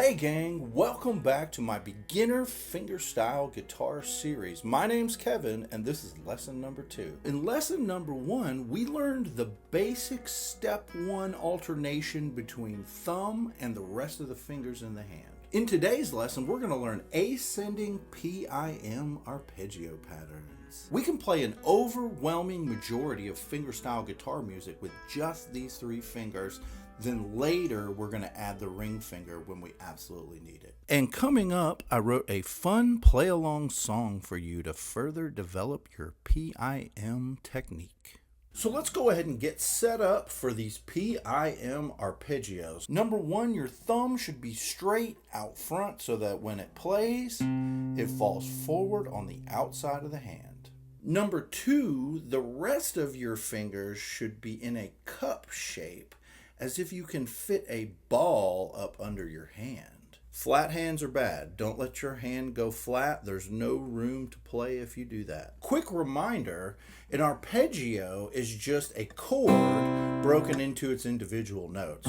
Hey gang, welcome back to my Beginner Fingerstyle Guitar series. My name's Kevin and this is lesson number 2. In lesson number 1, we learned the basic step 1 alternation between thumb and the rest of the fingers in the hand. In today's lesson, we're going to learn ascending PIM arpeggio patterns. We can play an overwhelming majority of fingerstyle guitar music with just these 3 fingers. Then later, we're going to add the ring finger when we absolutely need it. And coming up, I wrote a fun play-along song for you to further develop your PIM technique. So let's go ahead and get set up for these PIM arpeggios. Number 1, your thumb should be straight out front so that when it plays, it falls forward on the outside of the hand. Number 2, the rest of your fingers should be in a cup shape, as if you can fit a ball up under your hand. Flat hands are bad. Don't let your hand go flat. There's no room to play if you do that. Quick reminder, an arpeggio is just a chord broken into its individual notes.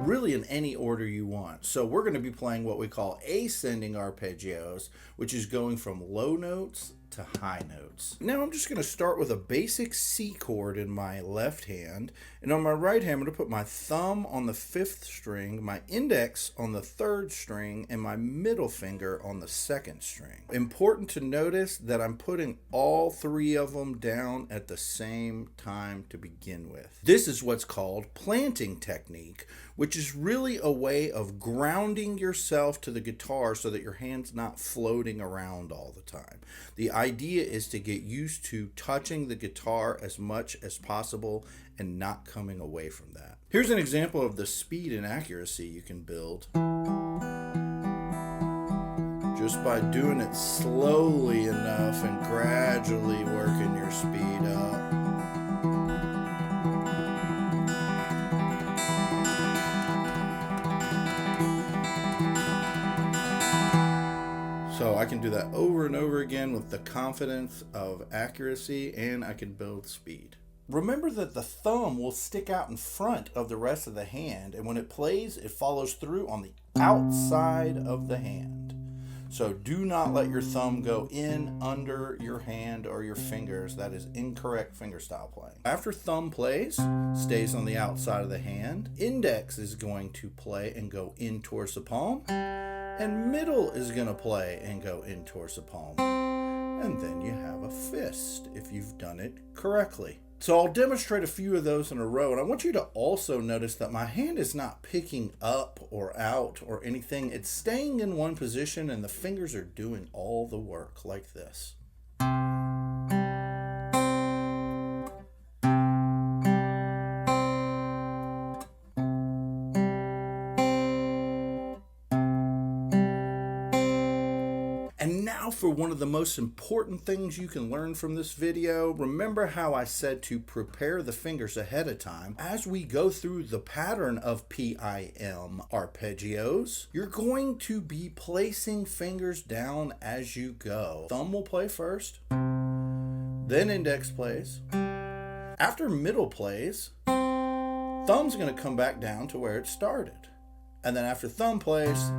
Really in any order you want. So we're going to be playing what we call ascending arpeggios, which is going from low notes to high notes. Now I'm just going to start with a basic C chord in my left hand, and on my right hand I'm going to put my thumb on the 5th string, my index on the 3rd string, and my middle finger on the 2nd string. Important to notice that I'm putting all 3 of them down at the same time to begin with. This is what's called planting technique, which is really a way of grounding yourself to the guitar so that your hand's not floating around all the time. The idea is to get used to touching the guitar as much as possible and not coming away from that. Here's an example of the speed and accuracy you can build just by doing it slowly enough and gradually working your speed up. So I can do that over and over again with the confidence of accuracy, and I can build speed. Remember that the thumb will stick out in front of the rest of the hand, and when it plays, it follows through on the outside of the hand. So do not let your thumb go in under your hand or your fingers. That is incorrect fingerstyle playing. After thumb plays, stays on the outside of the hand, index is going to play and go in towards the palm, and middle is going to play and go in towards the palm. And then you have a fist if you've done it correctly. So I'll demonstrate a few of those in a row, and I want you to also notice that my hand is not picking up or out or anything. It's staying in one position and the fingers are doing all the work like this. And now for one of the most important things you can learn from this video. Remember how I said to prepare the fingers ahead of time. As we go through the pattern of PIM arpeggios, you're going to be placing fingers down as you go. Thumb will play first, then index plays. After middle plays, thumb's going to come back down to where it started. And then after thumb plays,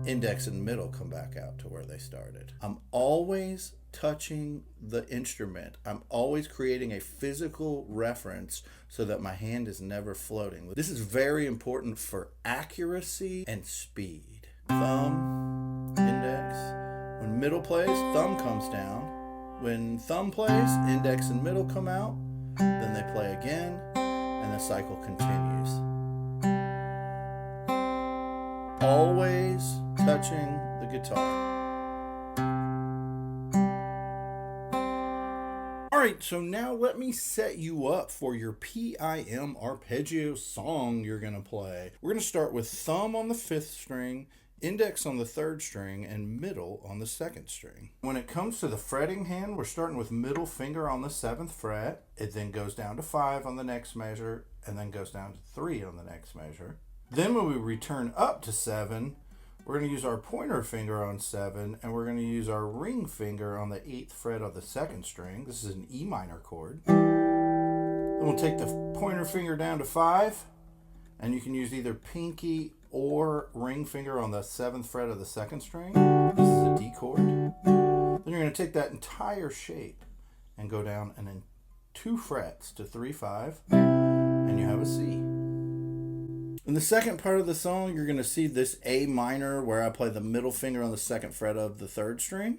index and middle come back out to where they started. I'm always touching the instrument. I'm always creating a physical reference so that my hand is never floating. This is very important for accuracy and speed. Thumb, index. When middle plays, thumb comes down. When thumb plays, index and middle come out. Then they play again, and the cycle continues. Always touching the guitar. Alright, so now let me set you up for your PIM arpeggio song you're going to play. We're going to start with thumb on the 5th string, index on the 3rd string, and middle on the 2nd string. When it comes to the fretting hand, we're starting with middle finger on the 7th fret. It then goes down to 5 on the next measure, and then goes down to 3 on the next measure. Then when we return up to 7, we're going to use our pointer finger on 7, and we're going to use our ring finger on the 8th fret of the 2nd string. This is an E minor chord. Then we'll take the pointer finger down to 5, and you can use either pinky or ring finger on the 7th fret of the 2nd string. This is a D chord. Then you're going to take that entire shape and go down and in 2 frets to 3, 5, and you have a C. In the second part of the song, you're going to see this A minor where I play the middle finger on the 2nd fret of the 3rd string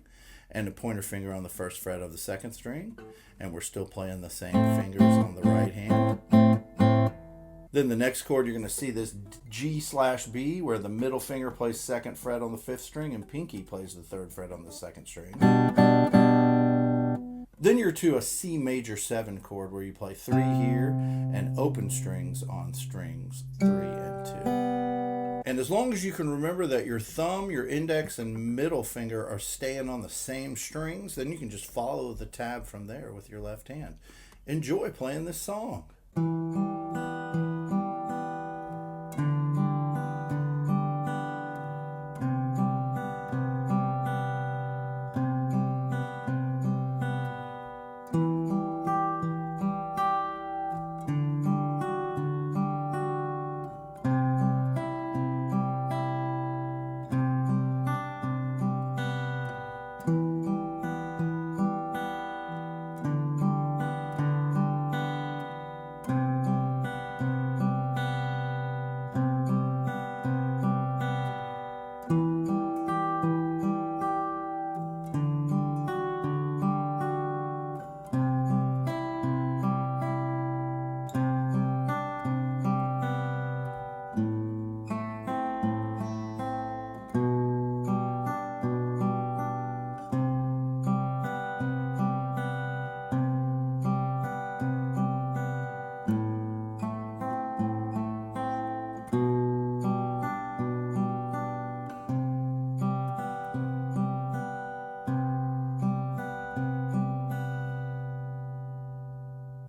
and the pointer finger on the 1st fret of the 2nd string, and we're still playing the same fingers on the right hand. Then the next chord, you're going to see this G/B where the middle finger plays 2nd fret on the 5th string and pinky plays the 3rd fret on the 2nd string. Then you're to a C major 7 chord where you play 3 here and open strings on strings 3 and 2. And as long as you can remember that your thumb, your index, and middle finger are staying on the same strings, then you can just follow the tab from there with your left hand. Enjoy playing this song.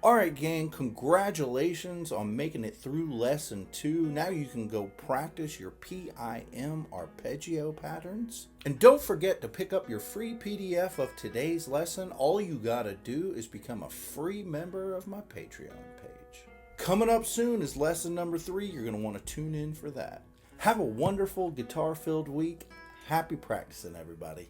Alright gang, congratulations on making it through lesson 2. Now you can go practice your PIM arpeggio patterns. And don't forget to pick up your free PDF of today's lesson. All you gotta do is become a free member of my Patreon page. Coming up soon is lesson number 3. You're gonna want to tune in for that. Have a wonderful guitar-filled week. Happy practicing, everybody.